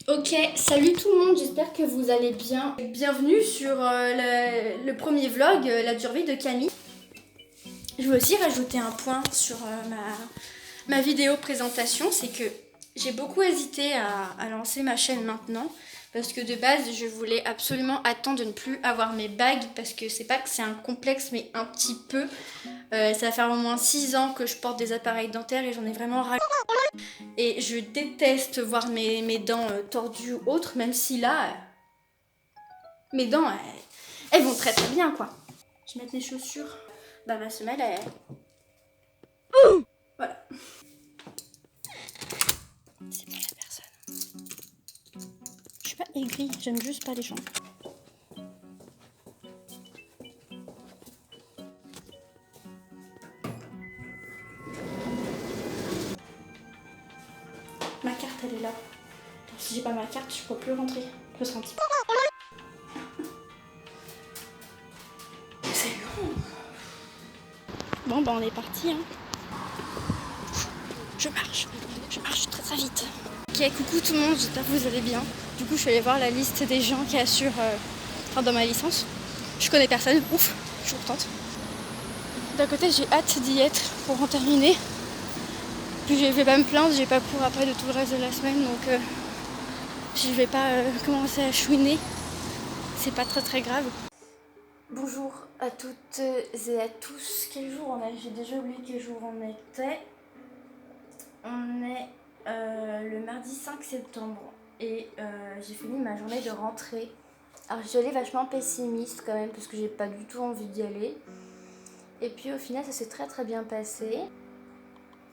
Ok, salut tout le monde, j'espère que vous allez bien. Bienvenue sur le premier vlog, la durée de Camille. Je veux aussi rajouter un point sur ma vidéo présentation, c'est que j'ai beaucoup hésité à lancer ma chaîne maintenant. Parce que de base, je voulais absolument attendre de ne plus avoir mes bagues. Parce que c'est pas que c'est un complexe, mais un petit peu. Ça va faire au moins 6 ans que je porte des appareils dentaires et j'en ai vraiment ras. Et je déteste voir mes dents tordues ou autres, même si là, mes dents, elles vont très très bien quoi. Je vais mettre les chaussures. Bah ma semelle, elle... Voilà. C'est pas la personne. Je suis pas aigrie, j'aime juste pas les gens. Ma carte, elle est là. Alors, si j'ai pas ma carte, je peux plus rentrer. Je serai un petit peu... C'est long. Bon, bah on est parti. Hein. Je marche très très vite. Ok, coucou tout le monde, j'espère que vous allez bien. Du coup, je suis allée voir la liste des gens qui assurent dans ma licence. Je connais personne, ouf, je suis contente. D'un côté, j'ai hâte d'y être pour en terminer. Puis je vais pas me plaindre, j'ai pas cours après de tout le reste de la semaine, donc je vais pas commencer à chouiner. C'est pas très très grave. Bonjour à toutes et à tous. Quel jour on est? J'ai déjà oublié quel jour on était. On est le mardi 5 septembre et j'ai fini ma journée de rentrée. Alors j'y allais vachement pessimiste quand même parce que j'ai pas du tout envie d'y aller. Et puis au final ça s'est très très bien passé.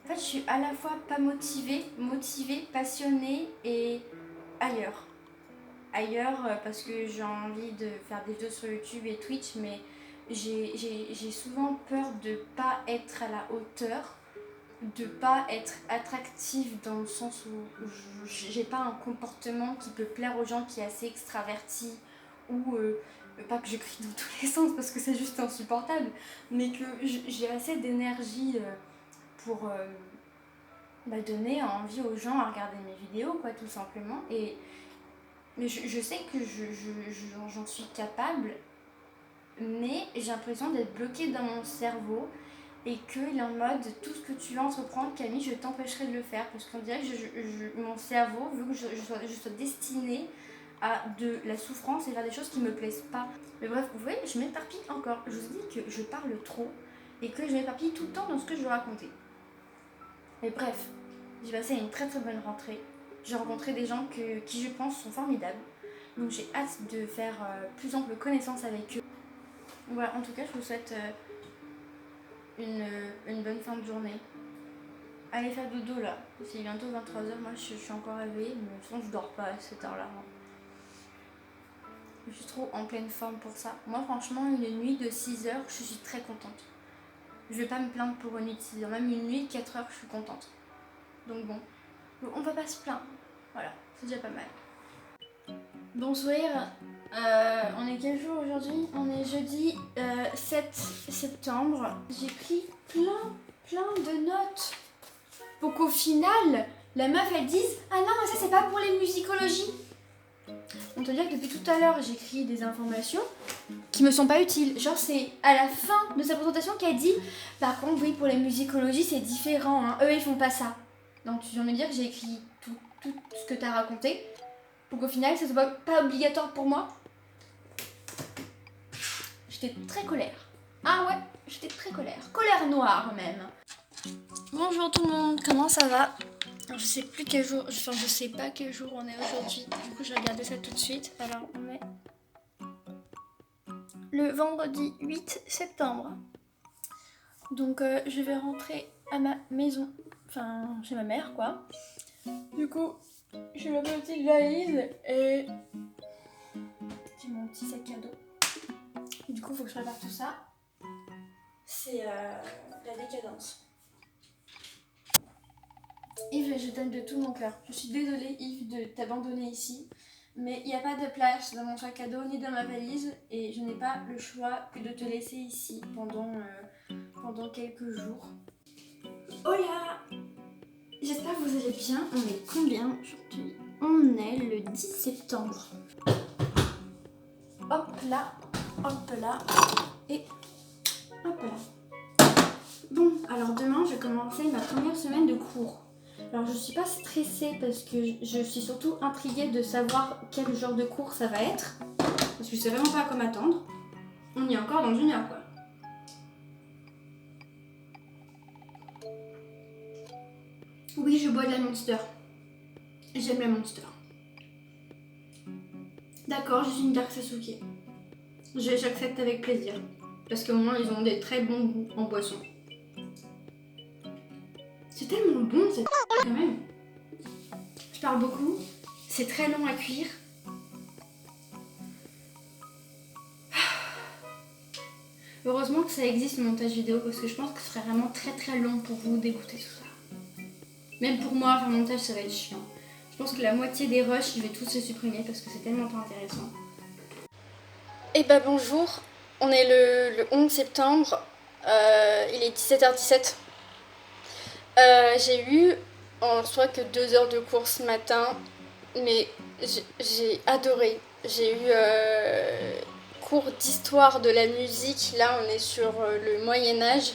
En fait je suis à la fois pas motivée, passionnée et ailleurs. Ailleurs parce que j'ai envie de faire des vidéos sur YouTube et Twitch, mais j'ai souvent peur de pas être à la hauteur, de pas être attractive dans le sens où j'ai pas un comportement qui peut plaire aux gens, qui est assez extraverti, ou pas que je crie dans tous les sens parce que c'est juste insupportable, mais que j'ai assez d'énergie pour donner envie aux gens à regarder mes vidéos quoi, tout simplement. Mais je sais que j'en suis capable, mais j'ai l'impression d'être bloquée dans mon cerveau et qu'il est en mode tout ce que tu vas entreprendre, Camille, je t'empêcherai de le faire parce qu'on dirait que mon cerveau veut que je sois destinée à de la souffrance et faire des choses qui me plaisent pas. Mais bref, vous voyez, je m'éparpille encore. Je vous dis que je parle trop et que je m'éparpille tout le temps dans ce que je veux raconter. Mais bref, j'ai passé une très très bonne rentrée. J'ai rencontré des gens qui je pense sont formidables. Donc j'ai hâte de faire plus ample connaissance avec eux. Voilà, en tout cas, je vous souhaite une bonne fin de journée. Allez faire dodo là, c'est bientôt 23h, moi je suis encore réveillée, mais sinon je dors pas à cette heure-là. Je suis trop en pleine forme pour ça. Moi franchement, une nuit de 6 heures, je suis très contente. Je vais pas me plaindre pour une nuit de 6 heures, même une nuit de 4 heures, je suis contente. Donc bon, on va pas se plaindre. Voilà, c'est déjà pas mal. Bonsoir, on est quel jour aujourd'hui? On est jeudi 7 septembre. J'ai pris plein de notes pour qu'au final, la meuf elle dise « Ah non, mais ça c'est pas pour les musicologies !» On te dire que depuis tout à l'heure, j'écris des informations qui me sont pas utiles. Genre c'est à la fin de sa présentation qu'elle dit « Par contre, oui, pour les musicologies, c'est différent, hein. Eux ils font pas ça. » Donc tu viens de me dire que j'ai écrit tout ce que t'as raconté. Pour qu'au final, ça soit pas obligatoire pour moi. J'étais très colère. Ah ouais, j'étais très colère. Colère noire même. Bonjour tout le monde, comment ça va? Alors, je sais plus quel jour, je sais pas quel jour on est aujourd'hui. Du coup, je vais regarder ça tout de suite. Alors, on est le vendredi 8 septembre. Donc, je vais rentrer à ma maison. Enfin, chez ma mère, quoi. Du coup, j'ai ma petite valise et j'ai mon petit sac à dos. Du coup, il faut que je prépare tout ça. C'est la décadence. Yves, je t'aime de tout mon cœur. Je suis désolée, Yves, de t'abandonner ici. Mais il n'y a pas de place dans mon sac à dos ni dans ma valise. Et je n'ai pas le choix que de te laisser ici pendant quelques jours. Hola! J'espère que vous allez bien. On est combien aujourd'hui? On est le 10 septembre. Hop là, et hop là. Bon, alors demain, je vais commencer ma première semaine de cours. Alors, je suis pas stressée parce que je suis surtout intriguée de savoir quel genre de cours ça va être. Parce que je sais vraiment pas à quoi m'attendre. On y est encore dans 1 heure, quoi. Oui, je bois de la Monster. J'aime la Monster. D'accord, je suis une Dark Sasuke. J'accepte avec plaisir. Parce qu'au moins, ils ont des très bons goûts en boisson. C'est tellement bon, cette quand même. Je parle beaucoup. C'est très long à cuire. Heureusement que ça existe le montage vidéo parce que je pense que ce serait vraiment très très long pour vous d'écouter tout ça. Même pour moi, faire le montage, ça va être chiant. Je pense que la moitié des rushs, je vais tous les supprimer parce que c'est tellement pas intéressant. Eh bah bonjour, on est le 11 septembre, il est 17h17. J'ai eu en soi que 2 heures de cours ce matin, mais j'ai adoré. J'ai eu cours d'histoire de la musique, là on est sur le Moyen-Âge.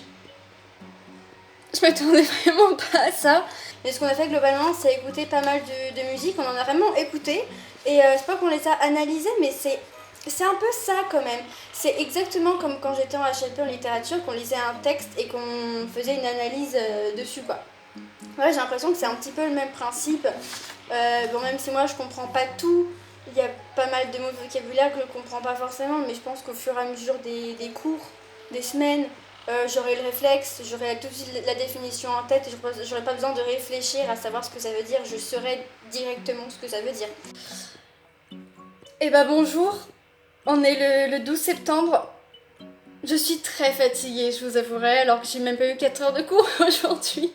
Je m'attendais vraiment pas à ça. Mais ce qu'on a fait globalement, c'est écouter pas mal de musique. On en a vraiment écouté. Et c'est pas qu'on les a analysées, mais c'est un peu ça quand même. C'est exactement comme quand j'étais en HLP en littérature, qu'on lisait un texte et qu'on faisait une analyse dessus, quoi. Ouais, j'ai l'impression que c'est un petit peu le même principe. Bon, même si moi je comprends pas tout, il y a pas mal de mots de vocabulaire que je comprends pas forcément, mais je pense qu'au fur et à mesure des cours, des semaines, j'aurai le réflexe, j'aurai tout de suite la définition en tête et j'aurai pas besoin de réfléchir à savoir ce que ça veut dire, je saurai directement ce que ça veut dire. Et bah bonjour, on est le 12 septembre. Je suis très fatiguée, je vous avouerai, alors que j'ai même pas eu 4 heures de cours aujourd'hui.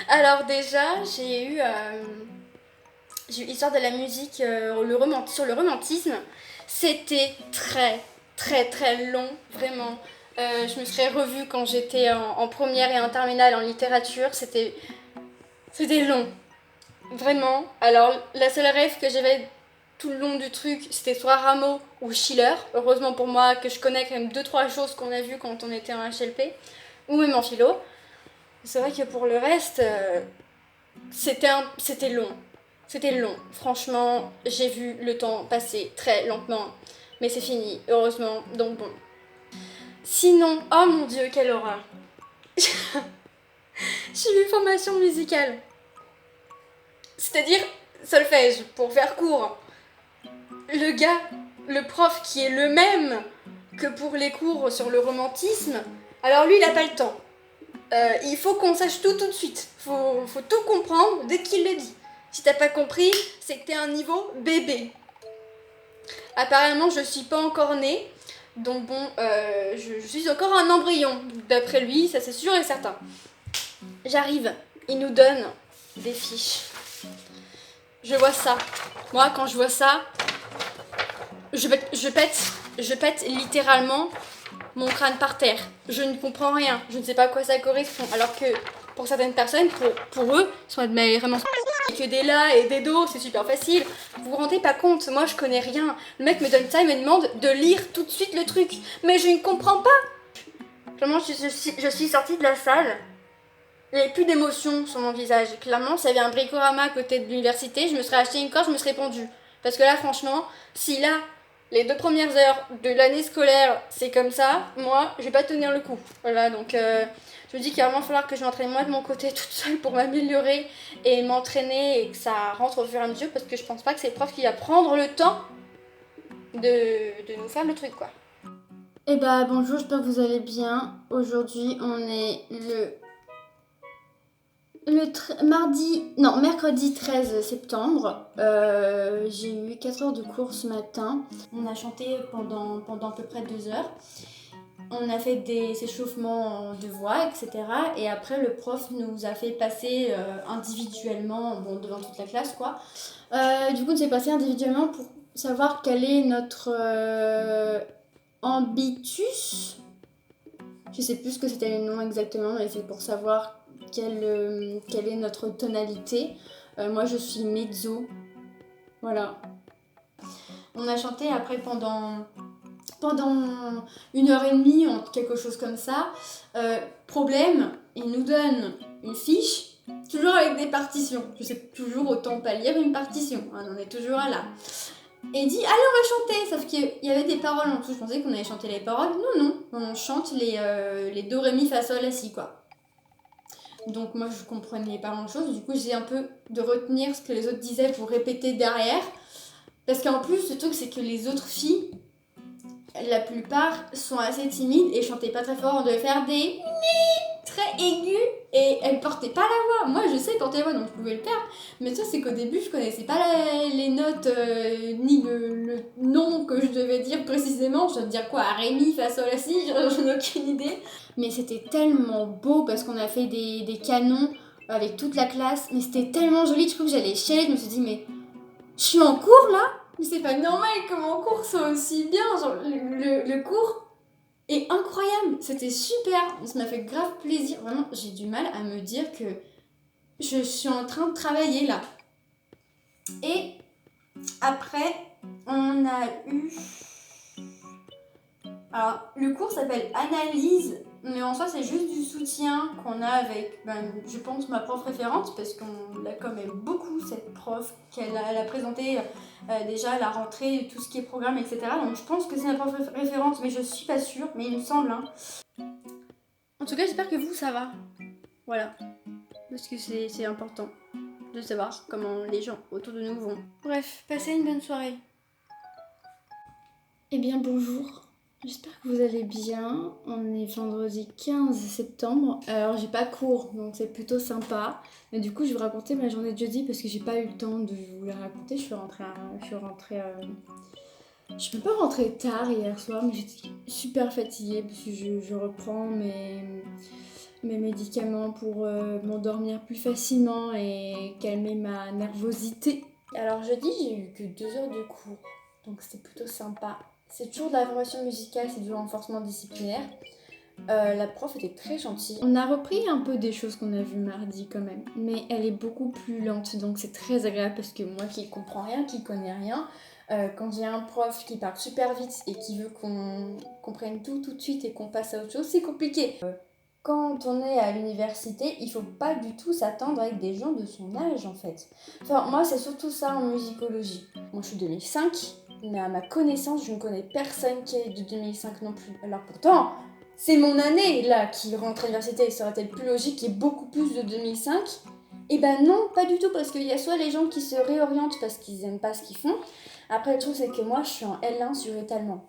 Alors déjà, j'ai eu Histoire de la musique sur le romantisme. C'était très très très long, vraiment. Je me serais revue quand j'étais en première et en terminale en littérature. C'était long, vraiment. Alors la seule rêve que j'avais tout le long du truc, c'était soit Rameau ou Schiller. Heureusement pour moi que je connais quand même 2-3 choses qu'on a vues quand on était en HLP, ou même en philo. C'est vrai que pour le reste, c'était long. C'était long. Franchement, j'ai vu le temps passer très lentement. Mais c'est fini, heureusement. Donc bon. Sinon, oh mon dieu, quelle horreur. J'ai eu formation musicale. C'est-à-dire solfège, pour faire court. Le gars, le prof qui est le même que pour les cours sur le romantisme, alors lui, il n'a pas le temps. Il faut qu'on sache tout de suite. Faut tout comprendre dès qu'il le dit. Si t'as pas compris, c'est que t'es un niveau bébé. Apparemment, je suis pas encore née. Donc bon, je suis encore un embryon. D'après lui, ça c'est sûr et certain. J'arrive. Il nous donne des fiches. Je vois ça. Moi, quand je vois ça, je pète littéralement mon crâne par terre. Je ne comprends rien. Je ne sais pas à quoi ça correspond. Alors que pour certaines personnes, pour eux, soit mais vraiment que des là et des do, c'est super facile. Vous vous rendez pas compte, moi je connais rien. Le mec me donne ça et me demande de lire tout de suite le truc. Mais je ne comprends pas. Clairement, je suis sortie de la salle. Il n'y avait plus d'émotion sur mon visage. Clairement, s'il y avait un bricorama à côté de l'université, je me serais acheté une corde, je me serais pendue. Parce que là, franchement, si là, les 2 premières heures de l'année scolaire, c'est comme ça, moi, je vais pas tenir le coup. Voilà, donc je me dis qu'il va vraiment falloir que je m'entraîne moi de mon côté toute seule pour m'améliorer et m'entraîner et que ça rentre au fur et à mesure parce que je pense pas que c'est le prof qui va prendre le temps de nous faire le truc, quoi. Eh bah bonjour, j'espère que vous allez bien. Aujourd'hui, on est mercredi 13 septembre. J'ai eu 4 heures de cours ce matin. On a chanté pendant à peu près 2 heures. On a fait des échauffements de voix, etc. Et après, le prof nous a fait passer individuellement, bon, devant toute la classe, quoi. Du coup, on s'est passé individuellement pour savoir quel est notre ambitus. Je sais plus ce que c'était le nom exactement, mais c'est pour savoir quelle est notre tonalité. Moi, je suis mezzo. Voilà. On a chanté après pendant 1h30, quelque chose comme ça. Problème, il nous donne une fiche, toujours avec des partitions. Je sais toujours autant pas lire une partition, on en est toujours à là. Et il dit, allez, on va chanter, sauf qu'il y avait des paroles en dessous. Je pensais qu'on allait chanter les paroles. Non, on chante les do, ré, mi, fa, sol, la, si, quoi. Donc moi, je comprenais pas grand-chose. Du coup, j'ai un peu de retenir ce que les autres disaient pour répéter derrière. Parce qu'en plus, le truc, c'est que les autres filles, la plupart sont assez timides et chantaient pas très fort. On devait faire des très aigus et elles portaient pas la voix. Moi, je sais porter la voix, donc je pouvais le faire. Mais ça, c'est qu'au début, je connaissais pas les notes ni le nom que je devais dire précisément. Je devais dire quoi, ré, mi, fa, sol, la, si, j'en ai aucune idée. Mais c'était tellement beau parce qu'on a fait des canons avec toute la classe. Mais c'était tellement joli, je crois que j'allais chialer. Je me suis dit, mais je suis en cours là? Mais c'est pas normal que mon cours soit aussi bien. Genre, le cours est incroyable. C'était super. Ça m'a fait grave plaisir. Vraiment, j'ai du mal à me dire que je suis en train de travailler là. Et après, on a eu... Alors, le cours s'appelle Analyse, mais en soi, c'est juste du soutien qu'on a avec, je pense, ma prof référente, parce qu'on l'a quand même beaucoup, cette prof, elle a présenté déjà la rentrée, tout ce qui est programme, etc. Donc, je pense que c'est ma prof référente, mais je suis pas sûre, mais il me semble. Hein. En tout cas, j'espère que vous, ça va. Voilà. Parce que c'est important de savoir comment les gens autour de nous vont. Bref, passez une bonne soirée. Eh bien, bonjour. J'espère que vous allez bien. On est vendredi 15 septembre. Alors, j'ai pas cours, donc c'est plutôt sympa. Mais du coup, je vais vous raconter ma journée de jeudi parce que j'ai pas eu le temps de vous la raconter. Je suis pas rentrée tard hier soir, mais j'étais super fatiguée parce que je reprends mes médicaments pour m'endormir plus facilement et calmer ma nervosité. Alors, jeudi, j'ai eu que 2 heures de cours, donc c'était plutôt sympa. C'est toujours de la formation musicale, c'est du renforcement disciplinaire. La prof était très gentille. On a repris un peu des choses qu'on a vues mardi quand même, mais elle est beaucoup plus lente, donc c'est très agréable parce que moi qui comprends rien, qui connais rien, quand j'ai un prof qui parle super vite et qui veut qu'on comprenne tout de suite et qu'on passe à autre chose, c'est compliqué. Quand on est à l'université, il faut pas du tout s'attendre avec des gens de son âge en fait. Enfin, moi c'est surtout ça en musicologie. Moi je suis 2005. Mais à ma connaissance, je ne connais personne qui est de 2005 non plus. Alors pourtant, c'est mon année là qui rentre à l'université, ça aurait été plus logique qu'il y ait beaucoup plus de 2005. Et ben non, pas du tout, parce qu'il y a soit les gens qui se réorientent parce qu'ils aiment pas ce qu'ils font. Après, le truc c'est que moi, je suis en L1 sur étalement.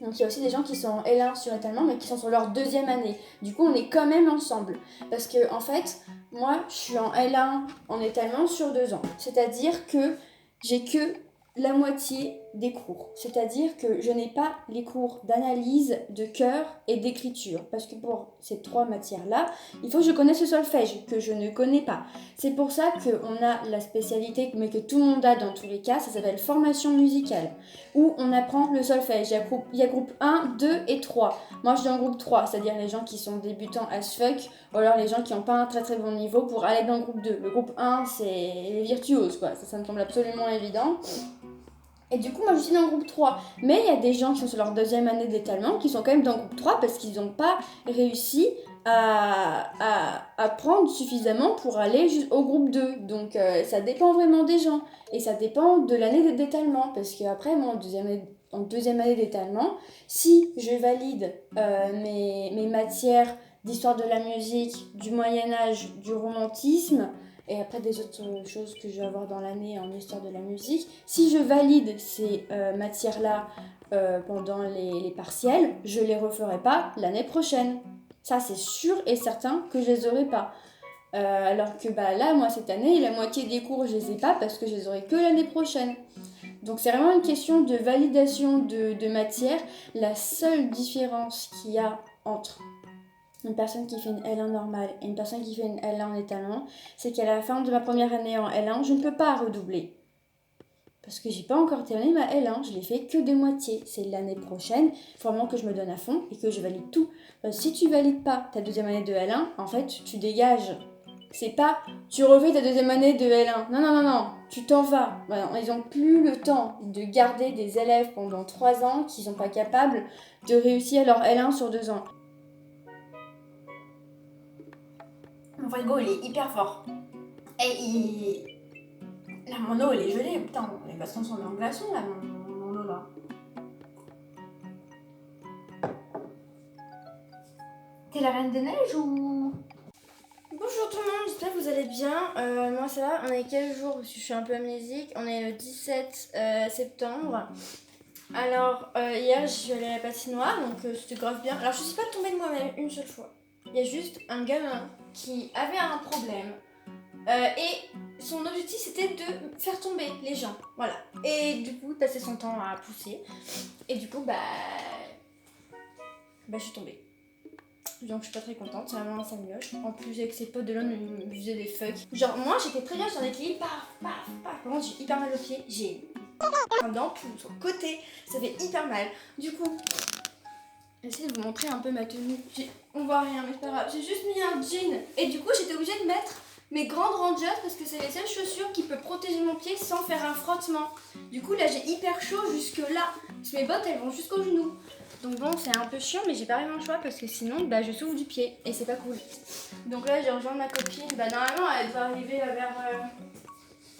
Donc il y a aussi des gens qui sont en L1 sur étalement, mais qui sont sur leur 2e année. Du coup, on est quand même ensemble. Parce que en fait, moi, je suis en L1 en étalement sur 2 ans. C'est-à-dire que j'ai que la moitié des cours. C'est-à-dire que je n'ai pas les cours d'analyse, de chœur et d'écriture. Parce que pour ces 3 matières-là, il faut que je connaisse le solfège, que je ne connais pas. C'est pour ça qu'on a la spécialité, mais que tout le monde a dans tous les cas, ça s'appelle formation musicale, où on apprend le solfège. Il y a groupe 1, 2 et 3. Moi, je suis dans le groupe 3, c'est-à-dire les gens qui sont débutants as fuck, ou alors les gens qui n'ont pas un très très bon niveau pour aller dans le groupe 2. Le groupe 1, c'est les virtuoses, quoi. Ça me semble absolument évident. Et du coup, moi, je suis dans le groupe 3. Mais il y a des gens qui sont sur leur 2e année d'étalement qui sont quand même dans le groupe 3 parce qu'ils n'ont pas réussi à apprendre suffisamment pour aller au groupe 2. Donc, ça dépend vraiment des gens. Et ça dépend de l'année d'étalement. Parce qu'après, moi, en 2e année d'étalement, si je valide mes matières d'histoire de la musique, du Moyen-Âge, du romantisme, et après des autres choses que je vais avoir dans l'année en histoire de la musique. Si je valide ces matières-là pendant les partiels, je les referai pas l'année prochaine. Ça, c'est sûr et certain que je les aurai pas. Alors que là, moi, cette année, la moitié des cours, je les ai pas parce que je les aurai que l'année prochaine. Donc c'est vraiment une question de validation de matière. La seule différence qu'il y a entre une personne qui fait une L1 normale et une personne qui fait une L1 en étalement, c'est qu'à la fin de ma première année en L1, je ne peux pas redoubler. Parce que j'ai pas encore terminé ma L1, je l'ai fait que de moitié. C'est l'année prochaine, il faut vraiment que je me donne à fond et que je valide tout. Si tu valides pas ta 2e année de L1, en fait, tu dégages. C'est pas, tu refais ta 2e année de L1. Non. tu t'en vas. Voilà, ils n'ont plus le temps de garder des élèves pendant 3 ans qui sont pas capables de réussir leur L1 sur 2 ans. Mon frigo, il est hyper fort. Et il... Là, mon eau, elle est gelée. Putain, elle va se transformer en glaçon, là, mon eau, là. T'es la reine des neiges ou... Bonjour tout le monde, j'espère que vous allez bien. Moi ça va, on est quel jour? Parce que je suis un peu amnésique. On est le 17 septembre. Alors hier je suis allée à la patinoire, donc c'était grave bien. Alors je suis pas tombée de moi-même une seule fois. Il y a juste un gamin qui avait un problème. Et son objectif c'était de faire tomber les gens. Voilà. Et du coup, passer son temps à pousser. Et du coup, je suis tombée. Donc je suis pas très contente, c'est vraiment un samioche. En plus avec ses potes de l'homme, ils me faisaient des fucks. Genre moi j'étais très bien sur l'équilibre, paf, paf, paf. Par contre j'ai hyper mal au pied, j'ai un dent sur le côté, ça fait hyper mal. Du coup, j'essaie de vous montrer un peu ma tenue. On voit rien mais c'est pas grave. J'ai juste mis un jean et du coup j'étais obligée de mettre mes grandes rangers parce que c'est les seules chaussures qui peuvent protéger mon pied sans faire un frottement. Du coup là j'ai hyper chaud jusque là. Parce que mes bottes elles vont jusqu'au genou. Donc bon, c'est un peu chiant, mais j'ai pas vraiment le choix parce que sinon, je souffre du pied et c'est pas cool. Donc là, j'ai rejoint ma copine. Normalement, elle doit arriver vers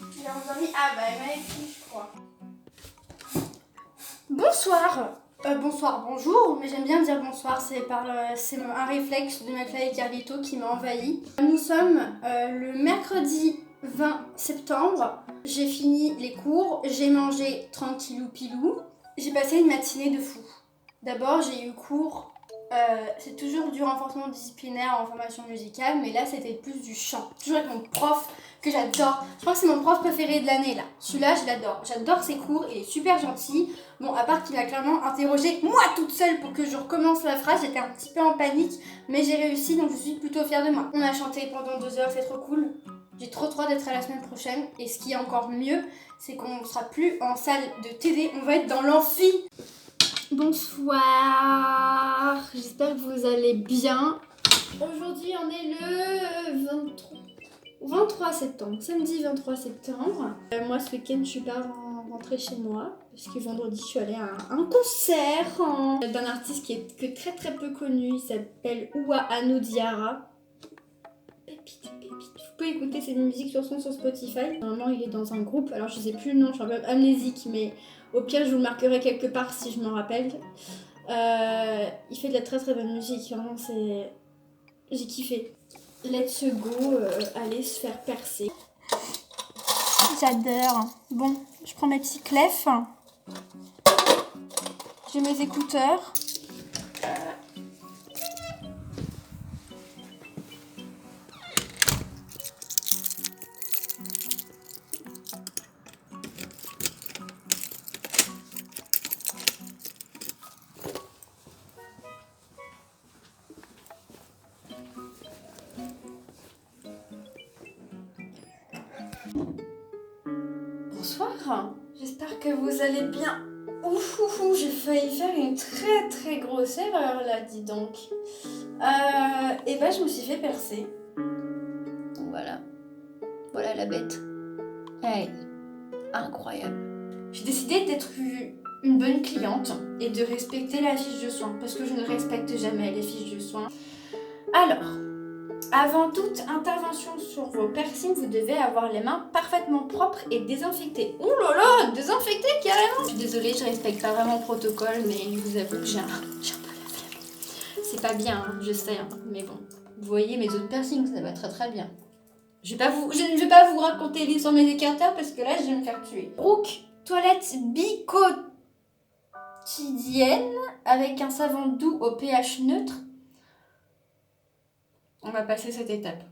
11h30. Elle m'a écrit, je crois. Bonsoir. Bonsoir, bonjour, mais j'aime bien dire bonsoir. C'est un réflexe de McFly et Carlito qui m'a envahi. Nous sommes le mercredi 20 septembre. J'ai fini les cours, j'ai mangé tranquillou pilou. J'ai passé une matinée de fou. D'abord, j'ai eu cours, c'est toujours du renforcement disciplinaire en formation musicale, mais là, c'était plus du chant. Toujours avec mon prof que j'adore. Je crois que c'est mon prof préféré de l'année, là. Celui-là, je l'adore. J'adore ses cours, il est super gentil. Bon, à part qu'il a clairement interrogé moi toute seule pour que je recommence la phrase, j'étais un petit peu en panique, mais j'ai réussi, donc je suis plutôt fière de moi. On a chanté pendant 2 heures, c'est trop cool. J'ai trop d'être à la semaine prochaine, et ce qui est encore mieux, c'est qu'on ne sera plus en salle de TD, on va être dans l'amphi. Bonsoir, j'espère que vous allez bien. Aujourd'hui on est le 23 septembre, samedi 23 septembre. Moi ce week-end je suis pas rentrée chez moi parce que vendredi je suis allée à un concert d'un artiste qui est que très peu connu, il s'appelle Uwa Anu Diarra. Pépite. Vous pouvez écouter ses musiques sur Spotify. Normalement il est dans un groupe, alors je sais plus le nom, je suis un peu amnésique, mais au pire je vous le marquerai quelque part si je m'en rappelle. Il fait de la très bonne musique, vraiment j'ai kiffé. Let's go, aller se faire percer. J'adore. Bon, je prends mes petits clefs. J'ai mes écouteurs. Bonsoir, j'espère que vous allez bien. Ouf, j'ai failli faire une très grosse erreur là, dis donc. Je me suis fait percer. Donc voilà la bête. Hey, incroyable. J'ai décidé d'être une bonne cliente et de respecter la fiche de soins parce que je ne respecte jamais les fiches de soins. Alors, avant toute intervention sur vos piercings, vous devez avoir les mains parfaitement propres et désinfectées. Ouh là là, désinfectées carrément. Je suis désolée, je respecte pas vraiment le protocole, mais je vous avoue que j'ai un peu la flemme. C'est pas bien, hein, je sais, hein, mais bon. Vous voyez mes autres piercings, ça va très bien. Je ne vais pas vous raconter l'histoire de mes écarteurs parce que là, je vais me faire tuer. Brooke, toilette bicotidienne avec un savon doux au pH neutre. On va passer cette étape.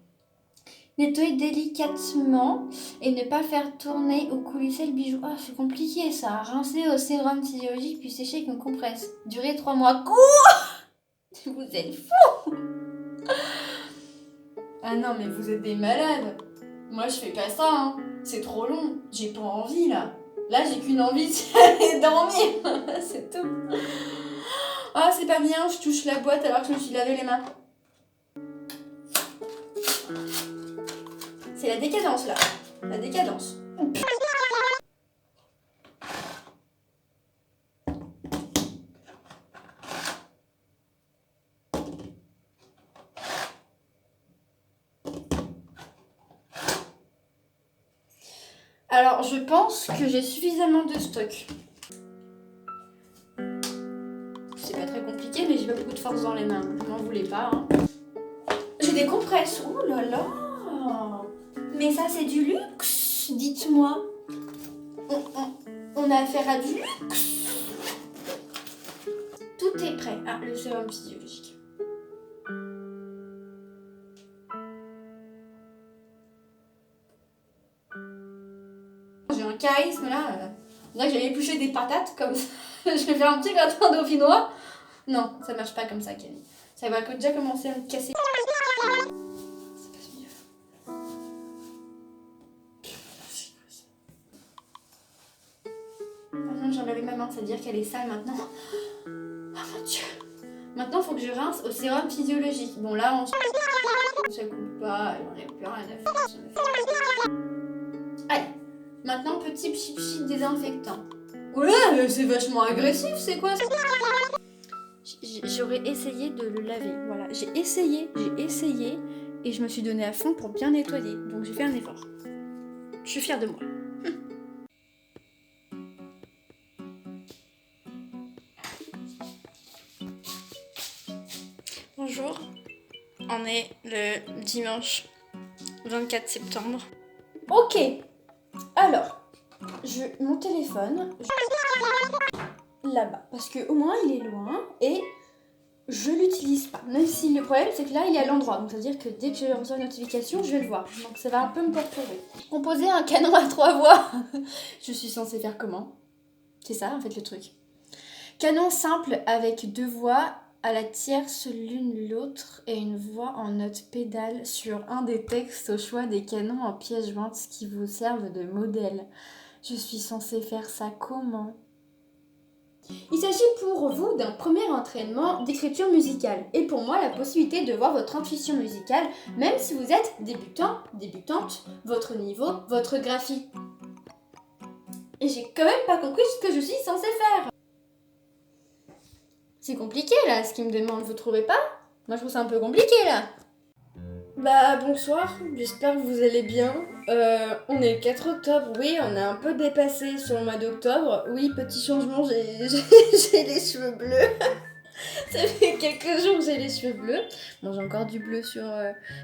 Nettoyer délicatement et ne pas faire tourner ou coulisser le bijou. Ah, c'est compliqué ça. Rincer au sérum physiologique puis sécher avec une compresse. Durer 3 mois. Quoi? Vous êtes fous! Ah non, mais vous êtes des malades. Moi, je fais pas ça, hein. C'est trop long. J'ai pas envie, là. Là, j'ai qu'une envie, c'est aller dormir. C'est tout. Ah, c'est pas bien, je touche la boîte alors que je me suis lavé les mains. C'est la décadence, là. La décadence. Alors, je pense que j'ai suffisamment de stock. C'est pas très compliqué, mais j'ai pas beaucoup de force dans les mains. Ne m'en voulez pas. Hein. J'ai des compresses. Ouh là là. Mais ça, c'est du luxe, dites-moi. On a affaire à du luxe. Tout est prêt. Ah, le sérum physiologique. J'ai un charisme là. On dirait que j'ai épluché des patates comme ça. Je vais faire un petit gratin dauphinois. Non, ça marche pas comme ça, Kelly. Ça va déjà commencer à me casser. C'est pas mieux. Maintenant, j'ai enlevé ma main, c'est-à-dire qu'elle est sale maintenant. Oh mon dieu. Maintenant, il faut que je rince au sérum physiologique. Bon, là, on ça coupe pas, on n'a plus rien à faire. Allez, maintenant, petit pchit désinfectant. Ouais, mais c'est vachement agressif, c'est quoi ça? J'aurais essayé de le laver. Voilà, j'ai essayé, et je me suis donné à fond pour bien nettoyer. Donc j'ai fait un effort. Je suis fière de moi. Bonjour, on est le dimanche 24 septembre. Ok, alors, mon téléphone, là-bas, parce que au moins il est loin et je l'utilise pas. Même si le problème c'est que là il est à l'endroit, donc ça veut dire que dès que je reçois une notification, je vais le voir. Donc ça va un peu me perturber. Composer un canon à 3 voix. Je suis censée faire comment? C'est ça en fait le truc. Canon simple avec 2 voix à la tierce l'une l'autre et une voix en note pédale sur un des textes au choix des canons en pièces jointes qui vous servent de modèle. Je suis censée faire ça comment? Il s'agit pour vous d'un premier entraînement d'écriture musicale et pour moi la possibilité de voir votre intuition musicale même si vous êtes débutant, débutante, votre niveau, votre graphie. Et j'ai quand même pas compris ce que je suis censée faire. C'est compliqué là ce qu'il me demande, vous trouvez pas? Moi je trouve ça un peu compliqué là. Bah bonsoir, j'espère que vous allez bien. On est le 4 octobre, oui, on a un peu dépassé sur le mois d'octobre. Oui, petit changement, j'ai les cheveux bleus. Ça fait quelques jours que j'ai les cheveux bleus. Bon, j'ai encore du bleu sur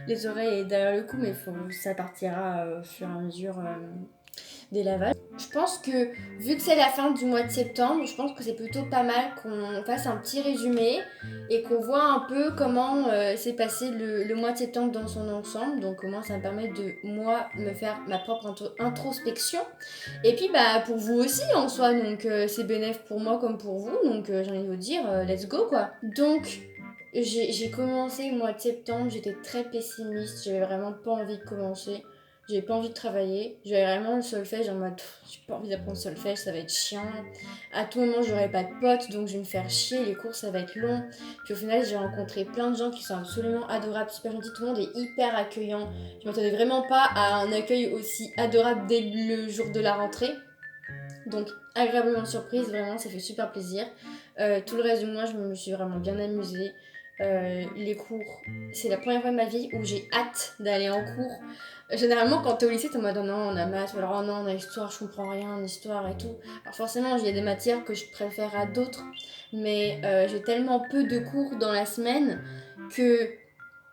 les oreilles et derrière le cou, mais ça partira au fur et à mesure des lavages. Je pense que vu que c'est la fin du mois de septembre, je pense que c'est plutôt pas mal qu'on fasse un petit résumé et qu'on voit un peu comment s'est passé le mois de septembre dans son ensemble. Donc comment ça me permet de moi me faire ma propre introspection. Et puis bah pour vous aussi en soi, donc c'est bénéf pour moi comme pour vous. Donc j'ai envie de vous dire let's go quoi. Donc j'ai commencé le mois de septembre, j'étais très pessimiste, j'avais vraiment pas envie de commencer. J'avais pas envie de travailler, j'avais vraiment le solfège en mode j'ai pas envie d'apprendre le solfège, ça va être chiant. À tout moment j'aurai pas de potes donc je vais me faire chier, les cours ça va être long. Puis au final j'ai rencontré plein de gens qui sont absolument adorables, super gentils, tout le monde est hyper accueillant. Je m'attendais vraiment pas à un accueil aussi adorable dès le jour de la rentrée. Donc agréablement surprise, vraiment ça fait super plaisir. Tout le reste du mois je me suis vraiment bien amusée. Les cours, c'est la première fois de ma vie où j'ai hâte d'aller en cours. Généralement, quand t'es au lycée, t'es en mode non, on a maths, ou alors oh non, on a histoire, je comprends rien en histoire et tout. Alors forcément, il y a des matières que je préfère à d'autres, mais j'ai tellement peu de cours dans la semaine que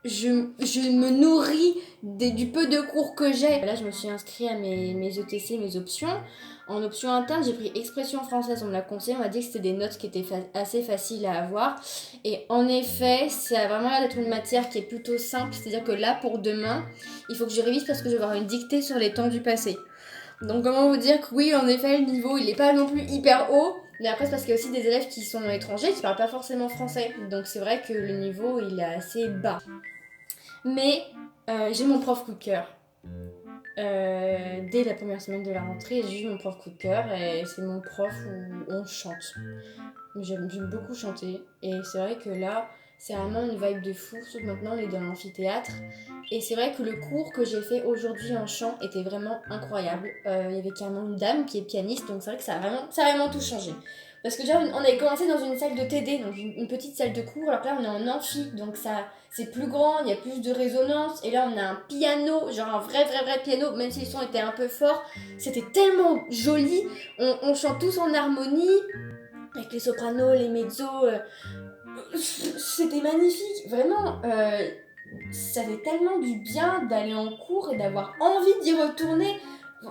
je me nourris du peu de cours que j'ai. Là, je me suis inscrite à mes ETC, mes options. En option interne, j'ai pris expression française, on me l'a conseillé, on m'a dit que c'était des notes qui étaient assez faciles à avoir. Et en effet, ça a vraiment l'air d'être une matière qui est plutôt simple, c'est-à-dire que là, pour demain, il faut que je révise parce que je vais avoir une dictée sur les temps du passé. Donc comment vous dire que oui, en effet, le niveau, il est pas non plus hyper haut, mais après, c'est parce qu'il y a aussi des élèves qui sont étrangers, qui parlent pas forcément français. Donc c'est vrai que le niveau, il est assez bas. Mais j'ai mon prof coup de cœur. Dès la première semaine de la rentrée, j'ai eu mon prof coup de cœur et c'est mon prof où on chante. J'aime beaucoup chanter et c'est vrai que là, c'est vraiment une vibe de fou, sauf que maintenant on est dans l'amphithéâtre. Et c'est vrai que le cours que j'ai fait aujourd'hui en chant était vraiment incroyable. Il y avait carrément une dame qui est pianiste, donc c'est vrai que ça a vraiment tout changé. Parce que déjà, on avait commencé dans une salle de TD, donc une petite salle de cours, alors que là, on est en amphi, donc ça, c'est plus grand, il y a plus de résonance, et là, on a un piano, genre un vrai piano, même si le son était un peu fort. C'était tellement joli, on chante tous en harmonie, avec les sopranos, les mezzos, c'était magnifique, vraiment. Ça fait tellement du bien d'aller en cours et d'avoir envie d'y retourner,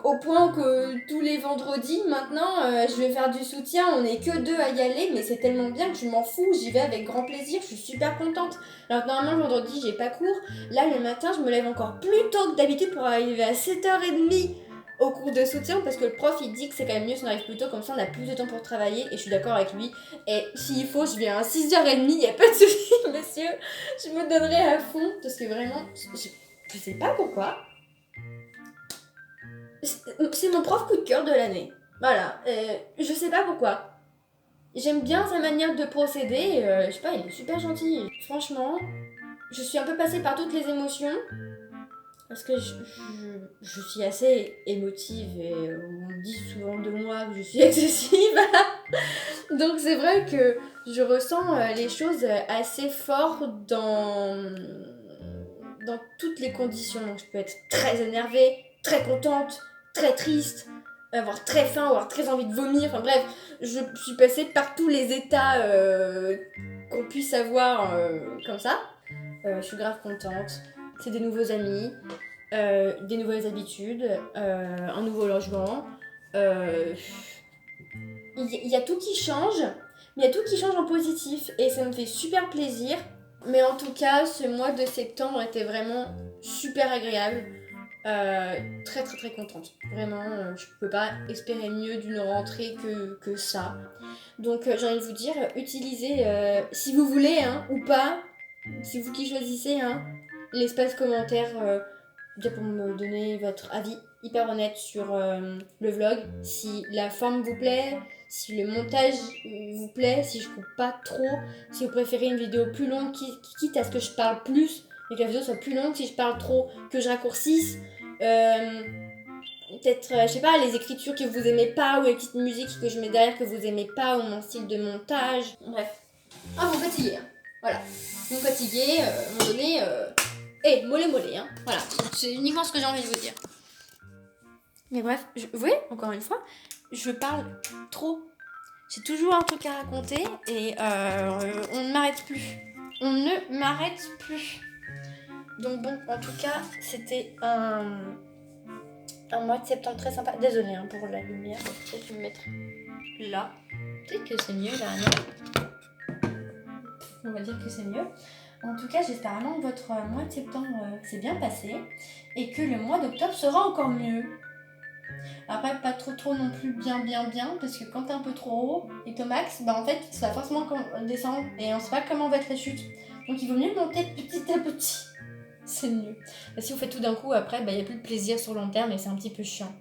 au point que tous les vendredis maintenant je vais faire du soutien, on est que 2 à y aller, mais c'est tellement bien que je m'en fous, j'y vais avec grand plaisir, je suis super contente. Alors que normalement le vendredi j'ai pas cours, là le matin je me lève encore plus tôt que d'habitude pour arriver à 7h30 au cours de soutien, parce que le prof il dit que c'est quand même mieux si on arrive plus tôt, comme ça on a plus de temps pour travailler, et je suis d'accord avec lui. Et s'il faut, je viens à 6h30, y a pas de soucis monsieur, je me donnerai à fond, parce que vraiment, je sais pas pourquoi, c'est mon prof coup de cœur de l'année. Voilà, je sais pas pourquoi. J'aime bien sa manière de procéder, je sais pas, il est super gentil. Franchement, je suis un peu passée par toutes les émotions, parce que je suis assez émotive et on me dit souvent de moi que je suis excessive. Donc c'est vrai que je ressens les choses assez fort dans toutes les conditions. Donc je peux être très énervée, très contente, très triste, avoir très faim, avoir très envie de vomir. Enfin bref, je suis passée par tous les états qu'on puisse avoir comme ça. Je suis grave contente. C'est des nouveaux amis, des nouvelles habitudes, un nouveau logement. Il y a tout qui change, mais il y a tout qui change en positif et ça me fait super plaisir. Mais en tout cas, ce mois de septembre était vraiment super agréable. Très très très contente. Vraiment, je peux pas espérer mieux d'une rentrée que ça. Donc j'ai envie de vous dire, utilisez, si vous voulez, hein, ou pas, c'est vous qui choisissez, hein, l'espace commentaire déjà pour me donner votre avis hyper honnête sur le vlog, si la forme vous plaît, si le montage vous plaît, si je coupe pas trop, si vous préférez une vidéo plus longue, quitte à ce que je parle plus, et que la vidéo soit plus longue, si je parle trop, que je raccourcisse. Peut-être, je sais pas, les écritures que vous aimez pas, ou les petites musiques que je mets derrière que vous aimez pas, ou mon style de montage. Bref. Ah, vous me fatiguez, hein. Voilà. Vous me fatiguez, à un moment donné, mollet, hein. Voilà. C'est uniquement ce que j'ai envie de vous dire. Mais bref, vous voyez, encore une fois, je parle trop. J'ai toujours un truc à raconter et on ne m'arrête plus. On ne m'arrête plus. Donc bon, en tout cas, c'était un mois de septembre très sympa. Désolée hein, pour la lumière, peut-être me mettre là. Peut-être que c'est mieux là, non ? On va dire que c'est mieux. En tout cas, j'espère vraiment que votre mois de septembre s'est bien passé et que le mois d'octobre sera encore mieux. Après, pas trop non plus bien, parce que quand t'es un peu trop haut et t'es au max, bah en fait, ça va forcément descendre et on sait pas comment va être la chute. Donc il vaut mieux monter petit à petit. C'est mieux. Si vous faites tout d'un coup, après, bah y a plus de plaisir sur long terme et c'est un petit peu chiant.